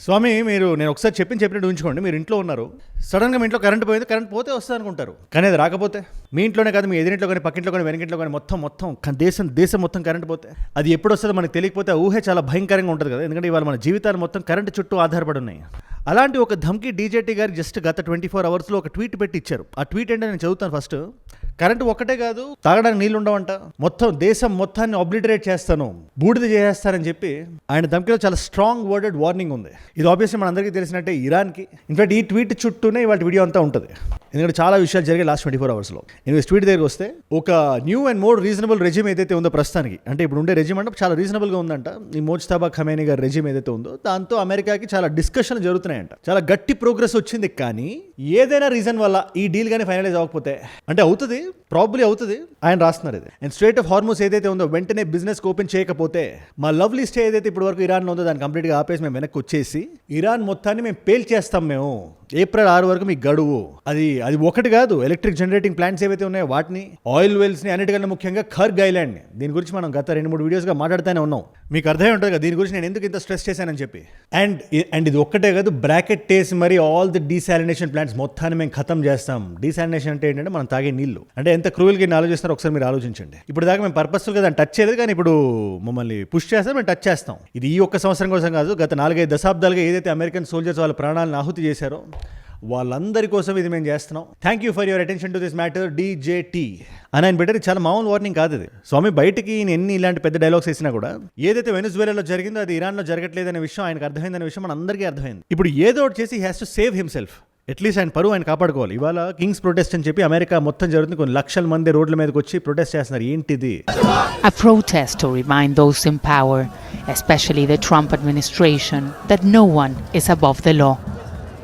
స్వామి నేను ఒకసారి చెప్పినట్టు ఉంచుకోండి. మీరు ఇంట్లో ఉన్నారు, సడన్గా మీ ఇంట్లో కరెంట్ పోయింది, కరెంట్ పోతే వస్తుంది అనుకుంటారు, కానీ అది రాకపోతే మీ ఇంట్లోనే కాదు, మీ ఎదురింట్లో కానీ పక్కింట్లో కానీ వెనకింట్లో కానీ మొత్తం దేశం మొత్తం కరెంట్ పోతే అది ఎప్పుడు వస్తుందో మనకు తెలియకపోతే ఆ ఊహే చాలా భయంకరంగా ఉంటుంది కదా. ఎందుకంటే ఇవాళ మన జీవితాలు మొత్తం కరెంట్ చుట్టూ ఆధారపడి ఉన్నాయి. అలాంటి ఒక ధమ్కి డీజేటీ గారు జస్ట్ గత 24 అవర్స్లో ఒక ట్వీట్ పెట్టి ఇచ్చారు. ఆ ట్వీట్ ఏంటో నేను చదువుతాను. ఫస్ట్, కరెంట్ ఒక్కటే కాదు, తాగడానికి నీళ్ళు ఉండవంట, దేశం మొత్తాన్ని ఆబ్లిటరేట్ చేస్తాను, బూడిద చేసేస్తానని చెప్పి ఆయన ధమ్కిలో చాలా స్ట్రాంగ్ వర్డెడ్ వార్నింగ్ ఉంది. ఇది ఆబ్వియస్లీ మనందరికీ తెలిసినట్టే ఇరాన్కి. ఇన్ఫాక్ట్ ఈ ట్వీట్ చుట్టూనే ఇవాళ వీడియో అంతా ఉంటుంది, ఎందుకంటే చాలా విషయాలు జరిగాయి లాస్ట్ 24 అవర్స్లో. నేను ట్వీట్ దగ్గరికి వస్తే, ఒక new and more reasonable regime ఏదైతే ఉందో ప్రస్తుతానికి, అంటే ఇప్పుడు ఉండే రెజిమ్ అంటే చాలా రీజనబుల్గా ఉందంట. ఈ మోజ్తబా ఖమేనీ గారి రెజిమ్ ఏదైతే ఉందో దాంతో అమెరికాకి చాలా డిస్కషన్ జరుగుతున్నాయంట, చాలా గట్టి ప్రోగ్రెస్ వచ్చింది. కానీ ఏదైనా రీజన్ వల్ల ఈ డీల్ కానీ ఫైనలైజ్ అవ్వకపోతే, అంటే అవుతుంది, ప్రాబబ్లీ అవుతుంది, ఆయన రాస్తున్నారు ఇది. అండ్ స్ట్రైట్ ఆఫ్ హార్మోస్ ఏదైతే ఉందో వెంటనే బిజినెస్ ఓపెన్ చేయకపోతే మా లవ్లీ స్టే ఏదైతే ఇప్పుడు వరకు ఇరాన్లో ఉందో దాన్ని కంప్లీట్గా ఆపేసి మేము వెనక్కి వచ్చేసి ఇరాన్ మొత్తాన్ని మేము పేల్చేస్తాం, మేము ఏప్రిల్ 6 వరకు మీకు గడువు. అది ఒకటి కాదు, ఎలక్ట్రిక్ జనరేటింగ్ ప్లాంట్స్ ఏవైతే ఉన్నాయో వాటిని, ఆయిల్ వెల్స్ని, అన్నిటికన్నా ముఖ్యంగా ఖర్గ్ ఐలాండ్ని. దీని గురించి మనం గత 2-3 వీడియోస్గా మాట్లాడుతూనే ఉన్నాం. మీకు అర్థమై ఉంటుంది కదా దీని గురించి నేను ఎందుకు ఇంత స్ట్రెస్ చేశానని చెప్పి. అండ్ ఇది ఒక్కటే కాదు, బ్రాకెట్ టేసి మరి ఆల్ ది డీసాలినేషన్ ప్లాంట్స్ మొత్తాన్ని మేము ఖతం చేస్తాం. డీసాలినేషన్ అంటే ఏంటంటే మనం తాగే నీళ్లు. అంటే ఎంత క్రూయల్గా ఆలోచిస్తారో ఒకసారి మీరు ఆలోచించండి. ఇప్పుడు దాకా మేము పర్పస్ఫుల్గా దాన్ని టచ్ చేయలేదు, కానీ ఇప్పుడు మమ్మల్ని పుష్ చేస్తే మేము టచ్ చేస్తాం. ఇది ఈ ఒక్క సంవత్సరం కోసం కాదు, గత 4-5 దశాబ్దాలుగా ఏదైతే అమెరికన్ సోల్జర్స్ వాళ్ళ ప్రాణాలను ఆహుతి చేశారో వాళ్ళందరి కోసం ఇది మేము చేస్తున్నాం. Thank you for your attention to this matter DJT అని ఆయన బెటర్. చాలా మామూలు వార్నింగ్ కాదు ఇది. స్వామి బయటికి ఎన్ని ఇలాంటి పెద్ద డైలాగ్స్ వేసినా కూడా ఏదైతే వెనిజువేలాలో జరిగిందో అది ఇరాన్లో జరగట్లేదనే విషయం ఆయనకు అర్థమైందనే విషయం మన అందరికీ అర్థమైంది. ఇప్పుడు ఏదో ఒకటి చేసి he has to save himself. At least ఆయన పరువు ఆయన కాపాడుకోవాలి. ఇవాళ కింగ్స్ ప్రొటెస్ట్ అని చెప్పి అమెరికా మొత్తం జరుగుతుంది, కొన్ని లక్షల మంది రోడ్ల మీదకి వచ్చి ప్రొటెస్ట్ చేస్తున్నారు. ఏంటిది? A protest to remind those in power, especially the Trump administration, that no one is above the law.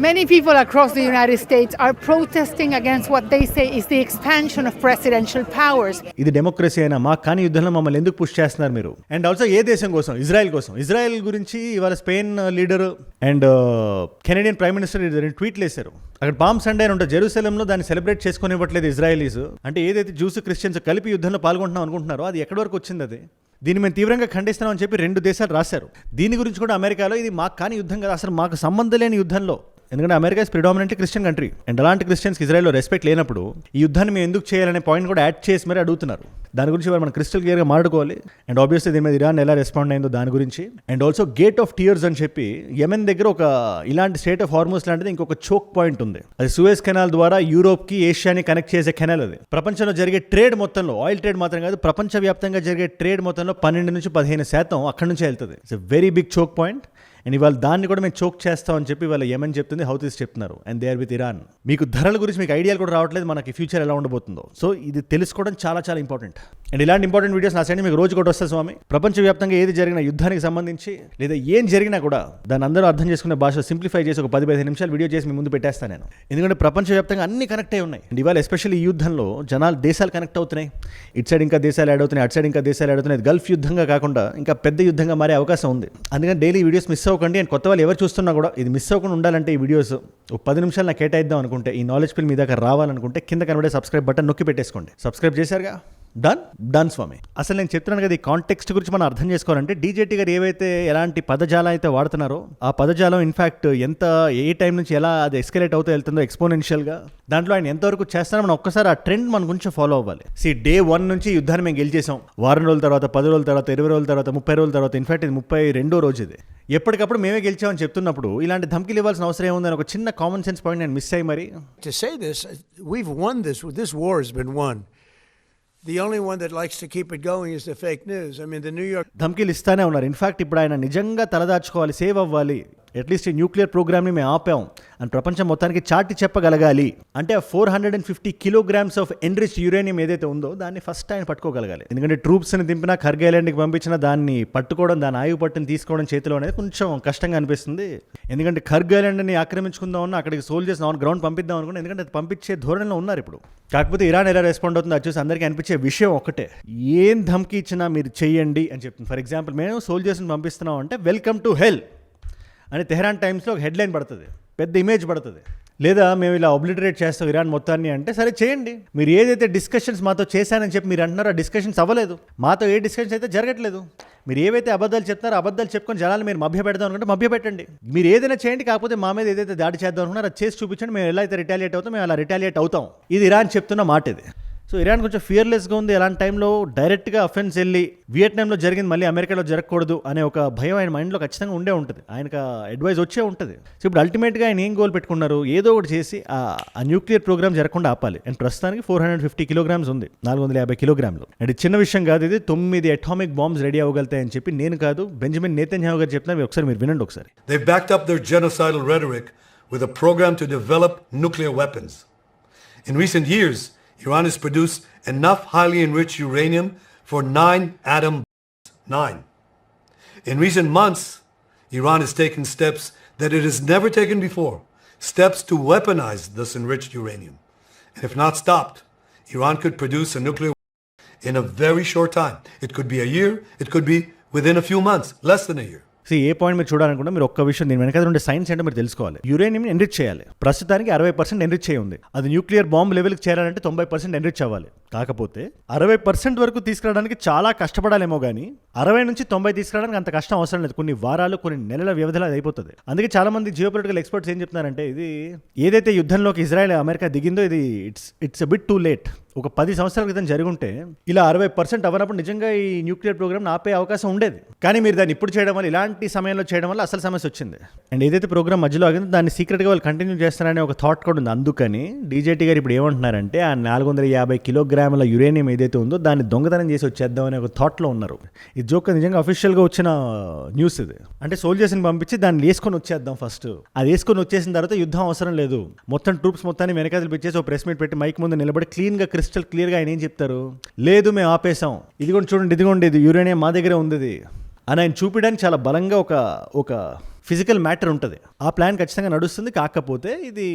Many people across the United States are protesting against what they say is the expansion of presidential powers. ఇది democracy అయినా మా కానీ యుద్ధంలో మమ్మల్ని ఎందుకు push చేస్తున్నారు మీరు? And also a దేశం కోసం? ఇజ్రాయెల్ కోసం. ఇజ్రాయెల్ గురించి ఇవాళ Spain leader and Canadian prime minister ట్వీట్లు వేశారు. అక్కడ పామ్ సండే అని ఉంటుంది జెరూసలంలో, దాన్ని సెలబ్రేట్ చేసుకుని ఇవ్వట్లేదు ఇజ్రాయలీస్. అంటే ఏదైతే జూస్ క్రిస్టియన్స్ కలిపి యుద్ధంలో పాల్గొంటున్నాం అనుకుంటున్నారో అది ఎక్కడి వరకు వచ్చింది? అది దీన్ని మేము తీవ్రంగా ఖండిస్తున్నాం అని చెప్పి 2 దేశాలు రాశారు. దీని గురించి కూడా అమెరికాలో ఇది మాకు కానీ యుద్ధం కదా, అసలు మాకు సంబంధం లేని యుద్ధంలో. ఎందుకంటే America is predominantly Christian country, and అలాంటి క్రిస్టియన్స్కి ఇజ్రాయెల్లో రెస్పెక్ట్ లేనప్పుడు ఈ యుద్ధాన్ని మేము ఎందుకు చేయాలనే పాయింట్ కూడా యాడ్ చేసి మరీ అడుగుతున్నారు. దాని గురించి మనం క్రిస్టల్ క్లియర్గా మాట్లాడుకోవాలి. అండ్ ఆబ్వియస్లీ దీని మీద ఇరాన్ ఎలా రెస్పాండ్ అయిందో దాని గురించి. And also gate of tears అని చెప్పి యెమెన్ దగ్గర ఒక ఇలాంటి స్టేట్ ఆఫ్ హార్మోస్ లాంటిది ఇంకొక చోక్ పాయింట్ ఉంది. అది సూయజ్ కెనాల్ ద్వారా యూరోప్కి ఏషియాని కనెక్ట్ చేసే కెనాల్. అది ప్రపంచంలో జరిగే ట్రేడ్ మొత్తంలో, ఆయిల్ ట్రేడ్ మాత్రం కాదు, ప్రపంచవ్యాప్తంగా జరిగే ట్రేడ్ మొత్తంలో 12-15% అక్కడి నుంచే వెళ్తుంది. It's a very big choke point. And ఇవాళ దాన్ని కూడా మేము చోక్ చేస్తామని చెప్పి ఇవాళ యెమెన్ చెప్తుంది, హౌతీస్ చెప్తున్నారు. And they are with Iran. మీకు ధరల గురించి మీకు ఐడియాలు కూడా రావట్లేదు, మనకి ఫ్యూచర్ ఎలా ఉండబోతుందో. సో ఇది తెలుసుకోవడం చాలా చాలా ఇంపార్టెంట్. అండ్ ఇలాంటి ఇంపార్టెంట్ వీడియోస్ నా సైడ్ మీకు రోజు కూడా వస్తాయి స్వామి. ప్రపంచవ్యాప్తంగా ఏది జరిగిన యుద్ధానికి సంబంధించి లేదా ఏం జరిగినా కూడా దాన్ని అందరూ అర్థం చేసుకునే భాష సింప్లిఫై చేసి ఒక 10-15 నిమిషాలు వీడియో చేసి మీ ముందు పెట్టేస్తాను నేను. ఎందుకంటే ప్రపంచవ్యాప్తంగా అన్ని కనెక్ట్ అయి ఉన్నాయి. అండ్ ఇవాళ ఎస్పెషల్లీ ఈ యుద్ధంలో దేశాలు కనెక్ట్ అవుతున్నాయి. ఇటు సైడ్ ఇంకా దేశాలు యాడ్ అవుతున్నాయి, అటు సైడ్ ఇంకా దేశాలు యాడ్ అవుతున్నాయి. గల్ఫ్ యుద్ధంగా కాకుండా ఇంకా పెద్ద యుద్ధంగా మారే అవకాశం ఉంది. అందుకని డైలీ వీడియోస్ మిస్ అవ్వకండి. అండ్ కొత్త వాళ్ళు ఎవరు చూస్తున్నా కూడా ఇది మిస్ అవ్వకుండా ఉండాలంటే ఈ వీడియోస్ ఒక 10 నిమిషాలు నాకు కేటాయిద్దాం అనుకుంటే, ఈ నాలెడ్జ్ పిల్ మీ దగ్గర రావాలనుకుంటే కింద కనబడే సబ్స్క్రైబ్ బటన్ నొక్కి పెట్టేసుకోండి. సబ్స్క్రైబ్ చేశారుగా, డన్ స్వామి. అసలు నేను చెప్తున్నాను కదా, ఈ కాంటెక్స్ట్ గురించి మనం అర్థం చేసుకోవాలంటే డీజేటీ గారు ఏవైతే ఎలాంటి పదజాలం అయితే వాడుతున్నారో ఆ పదజాలం ఇన్ఫాక్ట్ ఏ టైం నుంచి ఎలా అది ఎస్కలేట్ అవుతూ వెళ్తుందో ఎక్స్పోనెన్షియల్గా, దాంట్లో ఆయన ఎంతవరకు చేస్తారో మనం ఒక్కసారి ఆ ట్రెండ్ మన గురించి ఫాలో అవ్వాలి. డే 1 నుంచి యుద్ధాన్ని మేము గెలిచేసాం. వారం రోజుల తర్వాత, 10 రోజుల తర్వాత, 20 రోజుల తర్వాత, 30 రోజుల తర్వాత, ఇన్ఫాక్ట్ ఇది 32వ రోజు. ఇది ఎప్పటికప్పుడు మేమే గెలిచామని చెప్తున్నప్పుడు ఇలాంటి ధమ్కీలు ఇవ్వాల్సిన అవసరం ఏముందని ఒక చిన్న కామన్ సెన్స్ పాయింట్ నేను మిస్ అయ్యి మరి. To say this, we've won this war has been won. The only one that likes to keep it going is the fake news. I mean, the New York ధమ్కీలు ఇస్తానే ఉన్నారు. In fact ఇప్పుడు ఆయన నిజంగా తలదాచుకోవాలి, save అవ్వాలి. At least ఈ nuclear ప్రోగ్రామ్ని మేము ఆపాం అని ప్రపంచం మొత్తానికి చాటి చెప్పగలగాలి. అంటే 450 కిలోగ్రామ్స్ ఆఫ్ ఎన్రిచ్డ్ యురేనియం ఏదైతే ఉందో దాన్ని ఫస్ట్ ఆయన పట్టుకోగలగాలి. ఎందుకంటే ట్రూప్స్ని దింపినా, ఖర్గ్ ఐలాండ్కి పంపించినా దాన్ని పట్టుకోవడం, దాని ఆయువు పట్టుని తీసుకోవడం చేతిలో అనేది కొంచెం కష్టంగా అనిపిస్తుంది. ఎందుకంటే ఖర్గ్ ఐలాండ్ని ఆక్రమించుకుందాం అన్న, అక్కడికి సోల్జర్స్ ఆన్ గ్రౌండ్ పంపిద్దాం అనుకున్నా, ఎందుకంటే అది పంపించే ధోరణిలో ఉన్నారు ఇప్పుడు. కాకపోతే ఇరాన్ ఎలా రెస్పాండ్ అవుతుందో అది చూసి అందరికీ అనిపించే విషయం ఒకటే, ఏం ధమ్కీ ఇచ్చినా మీరు చెయ్యండి అని చెప్తుంది. ఫర్ ఎగ్జాంపుల్, మేము సోల్జర్స్ని పంపిస్తున్నాం అంటే వెల్కమ్ టు హెల్ అని తెహరాన్ టైమ్స్లో ఒక హెడ్లైన్ పడుతుంది, పెద్ద ఇమేజ్ పడుతుంది. లేదా మేము ఇలా ఆబ్లిటరేట్ చేస్తాం ఇరాన్ మొత్తాన్ని అంటే సరే చేయండి. మీరు ఏదైతే డిస్కషన్స్ మాతో చేశానని చెప్పి మీరు అంటున్నారో ఆ డిస్కషన్స్ అవ్వలేదు. మాతో ఏ డిస్కషన్స్ అయితే జరగట్లేదు. మీరు ఏవైతే అబద్ధాలు చెప్తారో అబద్ధాలు చెప్పుకొని జనాలు మీరు మభ్య పెడదాం అనుకుంటే మభ్య పెట్టండి. మీరు ఏదైనా చేయండి, కాకపోతే మా మీద ఏదైతే దాడి చేద్దాం అనుకున్నారో అది చేసి చూపించండి. మేము ఎలా అయితే రిటాలియేట్ అవుతాం మేము అలా రిటాలియేట్ అవుతాం. ఇది ఇరాన్ చెప్తున్న మాట ఇది. సో ఇరాన్ కొంచెం ఫియర్లెస్గా ఉంది. అలాంటి టైంలో డైరెక్ట్గా అఫెన్స్ వెళ్ళి వియట్నాంలో జరిగింది మళ్ళీ అమెరికాలో జరగకూడదు అనే ఒక భయం ఆయన మైండ్లో ఖచ్చితంగా ఉండే ఉంటుంది. ఆయనకు అడ్వైజ్ వచ్చే ఉంటుంది. సో ఇప్పుడు అల్టిమేట్గా ఆయన ఏం గోల్ పెట్టుకున్నారు, ఏదో ఒకటి చేసి ఆ న్యూక్లియర్ ప్రోగ్రామ్ జరగకుండా ఆపాలి. అండ్ ప్రస్తుతానికి 450 కిలోగ్రామ్స్ ఉంది, 450 కిలోగ్రాములు. అండ్ చిన్న విషయం కాదు ఇది. 9 అటామిక్ బాంబ్స్ రెడీ అవ్వగలుగుతాయని చెప్పి నేను కాదు, బెంజమిన్ నేతన్యాహు గారు చెప్తున్నారు. ఒకసారి మీరు వినండి ఒకసారి. They backed up their genocidal rhetoric with a program to develop nuclear weapons. In recent years, Iran has produced enough highly enriched uranium for 9 atom bombs. 9. In recent months, Iran has taken steps that it has never taken before, steps to weaponize this enriched uranium. And if not stopped, Iran could produce a nuclear weapon in a very short time. It could be a year, it could be within a few months, less than a year. A point మీరు చూడాలనుకుంటే మీరు ఒక్క విషయం దీని వెనకాల ఉండే science ఏంటో మీరు తెలుసుకోవాలి. యురేనియం ఎన్రిచ్ చేయాలి. ప్రస్తుతానికి 60% ఎన్రిచ్ చేయి ఉంది. అది న్యూక్లియర్ బాంబ్ లెవెల్కి చేరాలంటే 90% ఎన్రిచ్ అవ్వాలి. కాకపోతే 60% వరకు తీసుకురావడానికి చాలా కష్టపడాలేమో కానీ 60 నుంచి 90 తీసుకురావడానికి అంత కష్టం అవసరం లేదు. కొన్ని వారాలు కొన్ని నెలల వ్యవధిలో అది అయిపోతుంది. అందుకే చాలా మంది జియోపొలిటికల్ ఎక్స్పర్ట్స్ ఏం చెప్తున్నారంటే ఇది ఏదైతే యుద్ధంలోకి ఇజ్రాయెల్ అమెరికా దిగిందో ఇది ఇట్స్ బిట్ టూ లేట్. ఒక 10 సంవత్సరాల క్రితం జరుగుంటే ఇలా 60% అవ్వనప్పుడు నిజంగా ఈ న్యూక్లియర్ ప్రోగ్రామ్ ఆపే అవకాశం ఉండేది. కానీ మీరు దాన్ని ఇప్పుడు చేయడం వల్ల, ఇలాంటి సమయంలో చేయడం వల్ల అసలు సమస్య వచ్చింది. అండ్ ఏదైతే ప్రోగ్రామ్ మధ్యలో ఆగిందో దాన్ని సీక్రెట్గా వాళ్ళు కంటిన్యూ చేస్తారనే ఒక థాట్ కూడా ఉంది. అందుకని డీజేటీ గారు ఇప్పుడు ఏమంటున్నారంటే ఆ 450 కిలోగ్రాముల యురేనియం ఏదైతే ఉందో దాన్ని దొంగతనం చేసి వచ్చేద్దాం అనే ఒక థాట్లో ఉన్నారు. ఈ జోక్ నిజంగా అఫీషియల్గా వచ్చిన న్యూస్ ఇది. అంటే సోల్జర్స్ని పంపించి దాన్ని వేసుకొని వచ్చేద్దాం ఫస్ట్. అది వేసుకొని వచ్చేసిన తర్వాత యుద్ధం అవసరం లేదు, మొత్తం ట్రూప్స్ మొత్తాన్ని వెనకాల పిచ్చేసి ఒక ప్రెస్ మీట్ పెట్టి మైక్ ముందు నిలబడి క్లీన్గా క్రిస్టల్ క్లియర్గా ఆయన ఏం చెప్తారు, లేదు మేము ఆపేసాం, ఇదిగోండి చూడండి, ఇదిగోండి ఇది యురేనియం మా దగ్గరే ఉంది అని ఆయన చూపించడానికి చాలా బలంగా ఒక ఫిజికల్ మ్యాటర్ ఉంటుంది. ఆ ప్లాన్ ఖచ్చితంగా నడుస్తుంది. కాకపోతే ఇది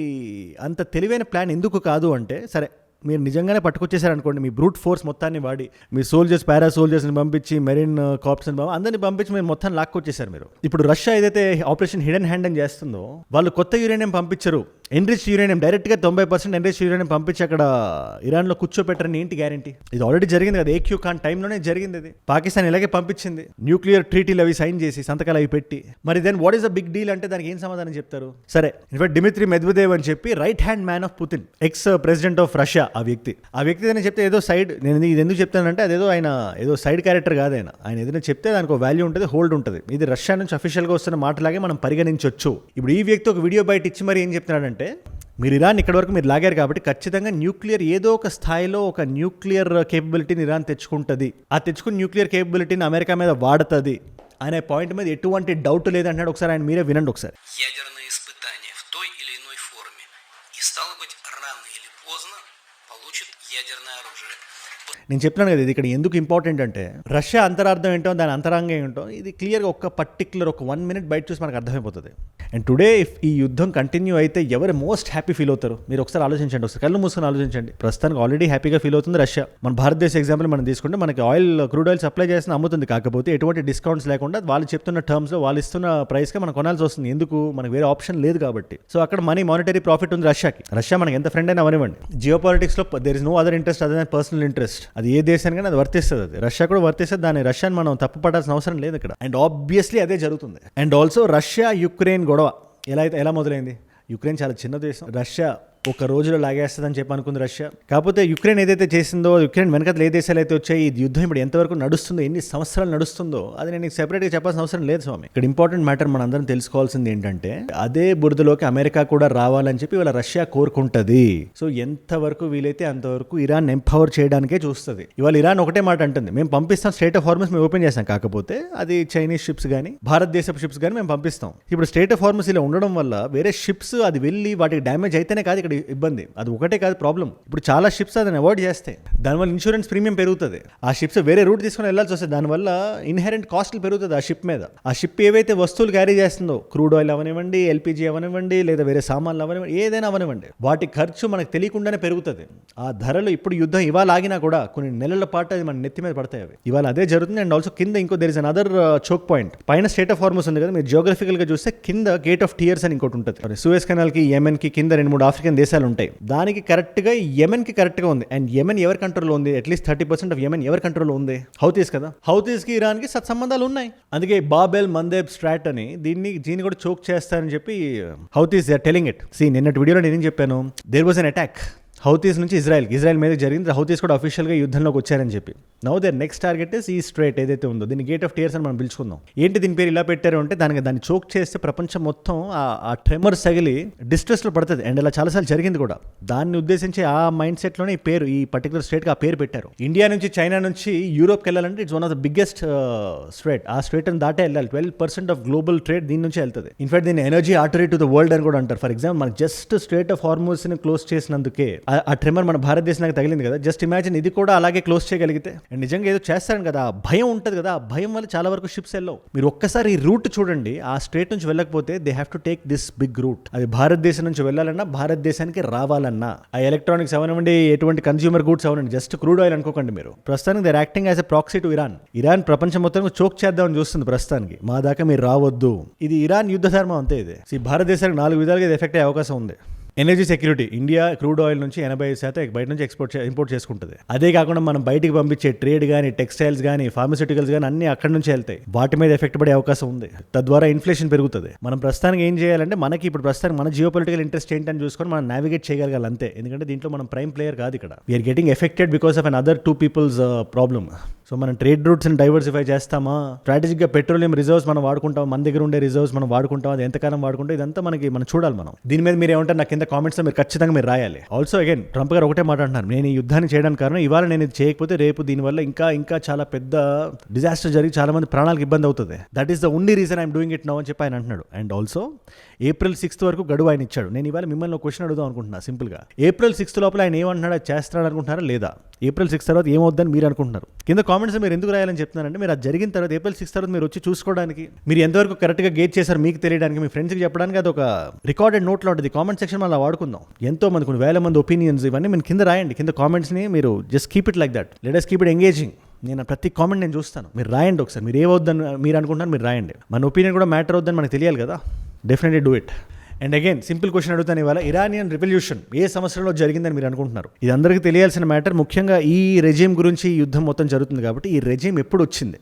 అంత తెలివైన ప్లాన్ ఎందుకు కాదు అంటే, సరే మీరు నిజంగానే పట్టుకొచ్చేసారనుకోండి, మీ బ్రూట్ ఫోర్స్ మొత్తాన్ని వాడి మీ సోల్జర్స్ పారా సోల్జర్స్ని పంపించి మెరీన్ కార్ప్స్ని అందరినీ పంపించి మీరు మొత్తం లాక్కొచ్చేసారు మీరు. ఇప్పుడు రష్యా ఏదైతే ఆపరేషన్ హిడెన్ హ్యాండ్ అని చేస్తుందో వాళ్ళు కొత్త యురేనియం పంపించరు, ఎన్రిచ్ యురేనియం డైరెక్ట్గా 90% ఎన్రిచ్ యురేనియం పంపించి అక్కడ ఇరాన్లో కూర్చోపెట్టరని ఏంటి గ్యారంటీ? ఇది ఆల్రెడీ జరిగింది కదా, ఏక్యూ ఖాన్ టైంలోనే జరిగింది. ఇది పాకిస్తాన్ ఇలాగే పంపించింది, న్యూక్లియర్ ట్రీటీలు అవి సైన్ చేసి సంతకాలు అవి పెట్టి. మరి then what is a big deal అంటే దానికి ఏం సమాధానం చెప్తారు? సరే, ఇన్ఫాక్ట్ డిమిత్రీ మెద్వెదేవ్ అని చెప్పి right hand man of Putin, ex president of Russia, ఆ వ్యక్తి ఏదైనా చెప్తే ఏదో సైడ్, నేను ఇది ఎందుకు చెప్తానంటే అదేదో ఆయన ఏదో సైడ్ క్యారెక్టర్ కాదు. ఆయన ఏదైనా చెప్తే దానికి ఒక వాల్యూ ఉంటుంది, హోల్డ్ ఉంటుంది. ఇది రష్యా నుంచి అఫీషియల్గా వస్తున్న మాటలాగే మనం పరిగణించవచ్చు. ఇప్పుడు ఈ వ్యక్తి ఒక వీడియో బయట ఇచ్చి మరి ఏం చెప్తున్నాడంటే, మీరు ఇరాన్ ఇక్కడ వరకు మీరు లాగారు కాబట్టి ఖచ్చితంగా న్యూక్లియర్ ఏదో ఒక స్థాయిలో ఒక న్యూక్లియర్ కేపబిలిటీని ఇరాన్ తెచ్చుకుంటుంది, ఆ తెచ్చుకున్న న్యూక్లియర్ కేపబిలిటీని అమెరికా మీద వాడుతుంది అనే పాయింట్ మీద ఎటువంటి డౌట్ లేదంటున్నాడు. ఒకసారి ఆయన మీరే వినండి ఒకసారి. నేను చెప్పినాను కదా, ఇది ఇక్కడ ఎందుకు ఇంపార్టెంట్ అంటే రష్యా అంతరార్థం ఏంటో దాని అంతరాంగం ఏంటో ఇది క్లియర్గా ఒక పర్టికులర్ ఒక 1 minute బయట చూసి మనకు అర్థమైపోతుంది. అండ్ టుడే ఇఫ్ ఈ యుద్ధం కంటిన్యూ అయితే ఎవరు మోస్ట్ హ్యాపీ ఫీల్ అవుతారు? మీరు ఒకసారి ఆలోచించండి, ఒకసారి కళ్ళు మూసుకొని ఆలోచించండి. ప్రస్తుతానికి ఆల్రెడీ హ్యాపీగా ఫీల్ అవుతుంది రష్యా. మన భారతదేశ ఎగ్జాంపుల్ మనం తీసుకుంటే మనకి క్రూడ్ ఆయిల్ సప్లై చేసిన అమ్ముతుంది, కాకపోతే ఎటువంటి డిస్కౌంట్స్ లేకుండా వాళ్ళు చెప్తున్న టర్మ్స్లో వాళ్ళు ఇస్తున్న ప్రైస్గా మనం కొనాల్సి వస్తుంది. ఎందుకు? మనకు వేరే ఆప్షన్ లేదు కాబట్టి. సో అక్కడ మానిటరీ ప్రాఫిట్ ఉంది రష్యాకి. రష్యా మనకి ఎంత ఫ్రెండ్ అయినా అవనివ్వండి, జియో పాలిటిక్స్లో there is no other interest other than personal interest. అది ఏ దేశానికైనా అది వర్తిస్తుంది, అది రష్యా కూడా వర్తిస్తుంది. దాన్ని రష్యాని మనం తప్పు పడాల్సిన అవసరం లేదు ఇక్కడ. అండ్ ఆబ్వియస్లీ అదే జరుగుతుంది. అండ్ ఆల్సో రష్యా యుక్రెయిన్ గొడవ ఎలా మొదలైంది? యుక్రెయిన్ చాలా చిన్న దేశం, రష్యా ఒక రోజులో లాగేస్తుందని చెప్పి అనుకుంది రష్యా. కాకపోతే యుక్రెయిన్ ఏదైతే చేసిందో, యుక్రెయిన్ వెనకలు ఏ దేశాలు అయితే వచ్చాయి, ఈ యుద్ధం ఇప్పుడు ఎంతవరకు నడుస్తుందో, ఎన్ని సంవత్సరాలు నడుస్తుందో అది నేను సెపరేట్గా చెప్పాల్సిన అవసరం లేదు స్వామి. ఇక్కడ ఇంపార్టెంట్ మ్యాటర్ మన అందరం తెలుసుకోవాల్సింది ఏంటంటే, అదే బురదలోకి అమెరికా కూడా రావాలని చెప్పి ఇవాళ రష్యా కోరుకుంటుంది. సో ఎంతవరకు వీలైతే అంతవరకు ఇరాన్ ఎంపవర్ చేయడానికే చూస్తుంది. ఇవాళ ఇరాన్ ఒకటే మాట అంటుంది, మేము పంపిస్తాం, స్ట్రైట్ ఆఫ్ హార్మస్ మేము ఓపెన్ చేస్తాం, కాకపోతే అది చైనీస్ షిప్స్ కానీ భారతదేశపు షిప్స్ కానీ మేము పంపిస్తాం. ఇప్పుడు స్ట్రైట్ ఆఫ్ హార్మస్ ఇలా ఉండడం వల్ల వేరే షిప్స్ అది వెళ్ళి వాటికి డ్యామేజ్ అయితేనే కాదు ఇక్కడ అక్కడ ఇబ్బంది. అది ఒకటే కాదు ప్రాబ్లం, ఇప్పుడు చాలా షిప్స్ అదని అవాయిడ్ చేస్తాయి, దానివల్ల ఇన్సూరెన్స్ ప్రీమియం పెరుగుతుంది, ఆ షిప్స్ వేరే రూట్ తీసుకొని వెళ్ళాల్సి వస్తుంది, దానివల్ల ఇన్హెరెంట్ కాస్ట్లు పెరుగుతుంది ఆ షిప్ మీద. ఆ షిప్ ఏవైతే వస్తువులు క్యారీ చేస్తుందో, క్రూడ్ ఆయిల్ అవనివ్వండి, ఎల్పిజి అవనివ్వండి, లేదా వేరే సామాన్లు అవనివ్వండి, ఏదైనా అవనివ్వండి, వాటి ఖర్చు మనకు తెలియకుండానే పెరుగుతుంది. ఆ ధరలు ఇప్పుడు యుద్ధం ఇవాళ ఆగినా కూడా కొన్ని నెలల పాటు అది మన నెత్తి మీద పడతాయి అవి. ఇవాళ అదే జరుగుతుంది. అండ్ ఆల్సో కింద ఇంకో there is another choke point. పైన స్టేట్ ఆఫ్ హార్మస్ ఉంది కదా, మీరు జియోగ్రఫికల్ గా చూస్తే కింద గేట్ ఆఫ్ టియర్స్ అని ఇంకోటి ఉంటుంది. సూయజ్ కెనాల్ కి, యెమెన్ కి కింద 2-3 ఆఫ్రికన్ దేశాలు ఉంటాయి. దానికి కరెక్ట్ గా యెమెన్ కి కరెక్ట్ గా ఉంది. అండ్ యెమెన్ ఎవరి కంట్రోల్ ఉంది? అట్లీస్ట్ 30% ఆఫ్ యెమెన్ ఎవరి కంట్రోల్ ఉంది? హౌతీస్ కదా. హౌతీస్ కి ఇరాన్ కి సత్సంబంధాలు ఉన్నాయి. అందుకే బాబెల్ మందేబ్ స్ట్రాట్ అని దీన్ని కూడా చోక్ చేస్తారని చెప్పి Houthis they are telling it. See నిన్నటి వీడియోలో నేనేం చెప్పాను, there was an attack Houthis నుంచి ఇజ్రాయెల్ మీద జరిగింది. హౌతీస్ కూడా అఫీషియల్గా యుద్ధంలోకి వచ్చారని చెప్పి. Now there next target is ఈ స్ట్రైట్ ఏదైతే ఉందో, దీన్ని గేట్ ఆఫ్ టియర్స్ అని మనం పిలుచుకుందాం. ఏంటి దీని పేరు ఇలా పెట్టారు అంటే, దాన్ని చోక్ చేస్తే ప్రపంచం మొత్తం ఆ ట్రెమర్స్ తగిలి డిస్ట్రెస్లో పడుతుంది. అండ్ ఇలా చాలాసార్లు జరిగింది కూడా. దాన్ని ఉద్దేశించి ఆ మైండ్ సెట్లోనే ఈ పేరు, ఈ పర్టికులర్ స్ట్రైట్కి ఆ పేరు పెట్టారు. ఇండియా నుంచి, చైనా నుంచి యూరోప్కి వెళ్ళాలంటే it's one of the biggest straight. ఆ స్ట్రైట్ అని దాటే వెళ్ళాలి. 12% ఆఫ్ గ్లోబల్ ట్రేడ్ దీని నుంచి వెళ్తుంది. ఇన్ఫాక్ట్ దీన్ని energy artery to the world అని కూడా అంటారు. ఫర్ ఎగ్జాంపుల్ మనకి జస్ట్ స్ట్రైట్ ఆఫ్ హార్మోస్ని క్లోజ్ చేసినందుకే ఆ ట్రెమర్ మన భారతదేశానికి తగిలింది కదా. జస్ట్ ఇమాజిన్ ఇది కూడా అలాగే క్లోజ్ చేయగలిగితే, అండ్ నిజంగా ఏదో చేస్తారని కదా, ఆ భయం ఉంటుంది కదా, ఆ భయం వల్ల చాలా వరకు షిప్స్ వెళ్ళవు. మీరు ఒక్కసారి ఈ రూట్ చూడండి, ఆ స్ట్రేట్ నుంచి వెళ్ళకపోతే they have to take this big route. అది భారతదేశం నుంచి వెళ్ళాలన్నా, భారతదేశానికి రావాలన్నా, ఆ ఎలక్ట్రానిక్స్ అవనివ్వండి, ఎటువంటి కన్స్యూమర్ గూడ్స్ అవనండి, జస్ట్ క్రూడ్ ఆయిల్ అనుకోకండి మీరు. ప్రస్తుతానికి they acting as a proxy to Iran ప్రపంచం మొత్తం చోక్ చేద్దామని చూస్తుంది ప్రస్తుతానికి. మా దాకా మీరు రావద్దు. ఇది ఇరాన్ యుద్ధ ధర్మం అంతే. ఇది భారతదేశానికి 4 విధాలుగా ఇది ఎఫెక్ట్ అయ్యే అవకాశం ఉంది. Energy security, India crude oil నుంచి 80% బయట నుంచి ఇంపోర్ట్ చేసుకుంటుంది. అదే కాకుండా మనం బయటికి పంపించే ట్రేడ్ కానీ, టెక్స్టైల్స్ కానీ, ఫార్మస్యూటికల్స్ కానీ అన్ని అక్కడి నుంచి వెళ్తాయి. వాటి మీద ఎఫెక్ట్ పడే అవకాశం ఉంది. తద్వారా ఇన్ఫ్లేషన్ పెరుగుతుంది. మనం ప్రస్తుతానికి ఏం చేయాలంటే, మనకి ఇప్పుడు ప్రస్తుతానికి మన జియో పొలిటికల్ ఇంట్రెస్ట్ ఏంటని చూసుకొని మనం నావిగేట్ చేయగలగాలి అంతే. ఎందుకంటే దీంట్లో మనం ప్రైమ్ ప్లేయర్ కాదు ఇక్కడ. We are getting affected because of an other 2 people's problem. So మనం ట్రేడ్ రూట్స్ని డైవర్సిఫై చేస్తామా, స్ట్రాటజిక్గా పెట్రోలియం రిజర్వ్స్ మనం వాడుకుంటాం, మన దగ్గర ఉండే రిజర్వ్స్ మనం వాడుకుంటాం, అది ఎంతకాలం వాడుకుంటాం, ఇదంతా మనం చూడాలి. మనం దీని మీద మీరు ఏమంటారు నాకు కింద కామెంట్స్లో మీరు ఖచ్చితంగా మీరు రాయాలి. ఆల్సో అగైన్ ట్రంప్ గారు ఒకటే మాట అంటున్నారు, నేను ఈ యుద్ధాన్ని చేయడానికి కారణం ఇవాళ నేను ఇది చేయకపోతే రేపు దీనివల్ల ఇంకా చాలా పెద్ద డిజాస్టర్ జరిగి చాలా మంది ప్రాణాలకు ఇబ్బంది అవుతుంది. That is the only reason I'm doing it now అని చెప్పి ఆయన అంటున్నాడు. అండ్ ఆల్సో April 6th వరకు గడువు ఆయన ఇచ్చాడు. నేను ఇవాళ మిమ్మల్ని క్వశ్చన్ అడుగుదాం అనుకుంటున్నా సింపుల్గా. April 6th లోపల ఆయన ఏమంటున్నాడు, అది చేస్తున్నాడు అనుకుంటున్నారా లేదా? April 6th తర్వాత ఏమవుద్దని మీరు అనుకుంటున్నారు? కింద కామెంట్స్ మీరు ఎందుకు రాయాలని చెప్తున్నారంటే, మీరు అది జరిగిన తర్వాత April 6th తర్వాత మీరు వచ్చి చూసుకోవడానికి, మీరు ఎంతవరకు కరెక్ట్గా గేజ్ చేశారు మీకు తెలియడానికి, మీ ఫ్రెండ్స్కి చెప్పడానికి అది ఒక రికార్డెడ్ నోట్లో ఉంటుంది. కామెంట్ సెక్షన్ అలా వాడుకుందాం. ఎంతో మంది, కొన్ని వేల మంది ఒపీనియన్స్ ఇవన్నీ మీరు కింద రాయండి. కింద కామెంట్స్ని మీరు just keep it like that. Let us keep it engaging. నేను ప్రతి కామెంట్ నేను చూస్తాను. మీరు రాయండి ఒకసారి, మీరు ఏమవుద్దని మీరు అనుకుంటున్నారు మీరు రాయండి. మన ఒపీనియన్ కూడా మ్యాటర్ అవుద్దని మనకు తెలియాలి కదా. Definitely do it. And again simple question అడుగుతాను ఇవాళ, ఇరానియన్ రెవల్యూషన్ ఏ సంవత్సరంలో జరిగిందని మీరు అనుకుంటున్నారు? ఇది అందరికీ తెలియాల్సిన మ్యాటర్. ముఖ్యంగా ఈ రెజీమ్ గురించి యుద్ధం మొత్తం జరుగుతుంది కాబట్టి ఈ రెజీమ్ ఎప్పుడు వచ్చింది?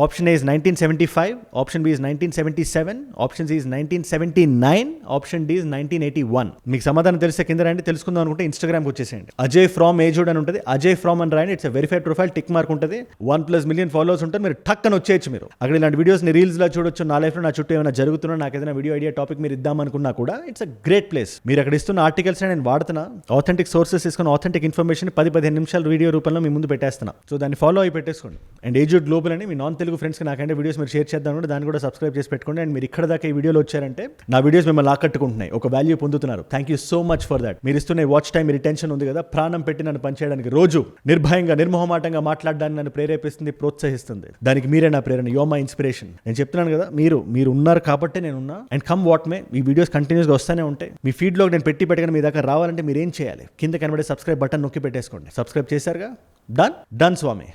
Option A is 1975, option B is 1977, option C is 1979, option D is 1981. మీకు సమాధానం తెలిస్తే కింద రాయండి. తెలుసుకుందాం అనుకుంటే ఇన్స్టాగ్రామ్కి వచ్చేసేయండి. అజయ్ ఫ్రామ్ ఏజుడ్ అని ఉంటుంది. అజయ్ ఫ్రామ్ అని రాయండి. It's verified profile, tick mark ఉంటుంది. 1+ మిలియన్ ఫాలోవర్స్ ఉంటారు. మీరు టక్ అని వచ్చేయచ్చు. మీరు అక్కడ ఇలాంటి వీడియోస్ని రీల్స్లో చూడొచ్చు. నా లైఫ్లో నా చుట్టూ ఏమైనా జరుగుతున్నా, నాకు ఏదైనా వీడియో ఐడియా టాపిక్ మీరు ఇద్దామనుకున్నా కూడా ఇట్స్ అ గ్రేట్ ప్లేస్. మీరు అక్కడ ఇస్తున్న ఆర్టికల్స్ నేను వాడుతున్నా. ఆథెంటిక్ సోర్సెస్ తీసుకుని ఆథెంటిక్ ఇన్ఫర్మేషన్ 10-15 నిమిషాల వీడియో రూపంలో మీ ముందు పెట్టేస్తున్నా. సో దాన్ని ఫాలో అయి పెట్టేసుకోండి. అండ్ ఏజుడ్ గ్లోబల్ అని మీ నాన్ తెలుగు ఫ్రెండ్స్కి నాకంటే వీడియోస్ మీరు షేర్ చేద్దాం కూడా, దాన్ని కూడా సబ్స్క్రైబ్ చేసి పెట్టుకోండి. అండ్ మీరు ఇక్కడ దాకా ఈ వీడియోలో వచ్చారంటే నా వీడియోస్ మిమ్మల్ని ఆకట్టుకుంటున్నాయి, ఒక వాల్యూ పొందుతున్నారు. Thank you so much for that. మీరు ఇస్తున్న వాచ్ టైం, రిటెన్షన్ ఉంది కదా, ప్రాణం పెట్టి నన్ను పనిచేయడానికి, రోజు నిర్భయంగా నిర్మోహమాటంగా మాట్లాడడానికి నన్ను ప్రేరేపిస్తుంది, ప్రోత్సహిస్తుంది. దానికి మీరే నా ప్రేరణ. Yo my inspiration. నేను చెప్తున్నాను కదా, మీరు ఉన్నారు కాబట్టి నేను ఉన్నా. అండ్ కమ్ వాట్ మే, ఈ వీడియోస్ కంటిన్యూస్గా వస్తూనే ఉంటాయి. మీ ఫీడ్లో నేను పెట్టగానే మీ దాకా రావాలంటే మీరు ఏం చేయాలి? కింద కనబడే సబ్స్క్రైబ్ బటన్ నొక్కి పెట్టేసుకోండి. సబ్స్క్రైబ్ చేశారుగా, డన్ స్వామి.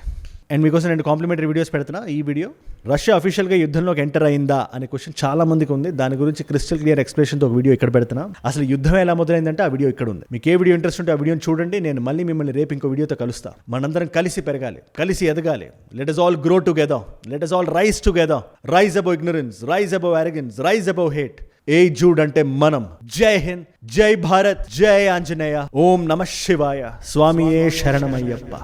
అండ్ మీకోసం నేను కాంప్లిమెంటరీ వీడియోస్ పెడుతున్నా. ఈ వీడియో, రష్యా అఫీషియల్గా యుద్ధంలోకి ఎంటర్ అయిందా అనే క్వశ్చన్ చాలా మందికి ఉంది. దాని గురించి క్రిస్టల్ క్లియర్ ఎక్స్ప్లెనేషన్తో ఒక వీడియో ఇక్కడ పెడుతున్నా. అసలు యుద్ధం ఎలా మొదలైందంటే ఆ వీడియో ఇక్కడ ఉంది. మీకు ఏ వీడియో ఇంట్రెస్ట్ ఉంటే ఆ వీడియోని చూడండి. నేను మళ్ళీ మిమ్మల్ని రేపు ఇంకో వీడియోతో కలుస్తా. మనందరం కలిసి పెరగాలి, కలిసి ఎదగాలి. Let us all grow together. Let us all rise together. Rise above ignorance, rise above arrogance, rise above hate. ఏజుడ్ అంటే మనం. జై హింద్, జై భారత్, జై ఆంజనేయ, ఓం నమః శివాయ, స్వామియే శరణమయ్యప్ప.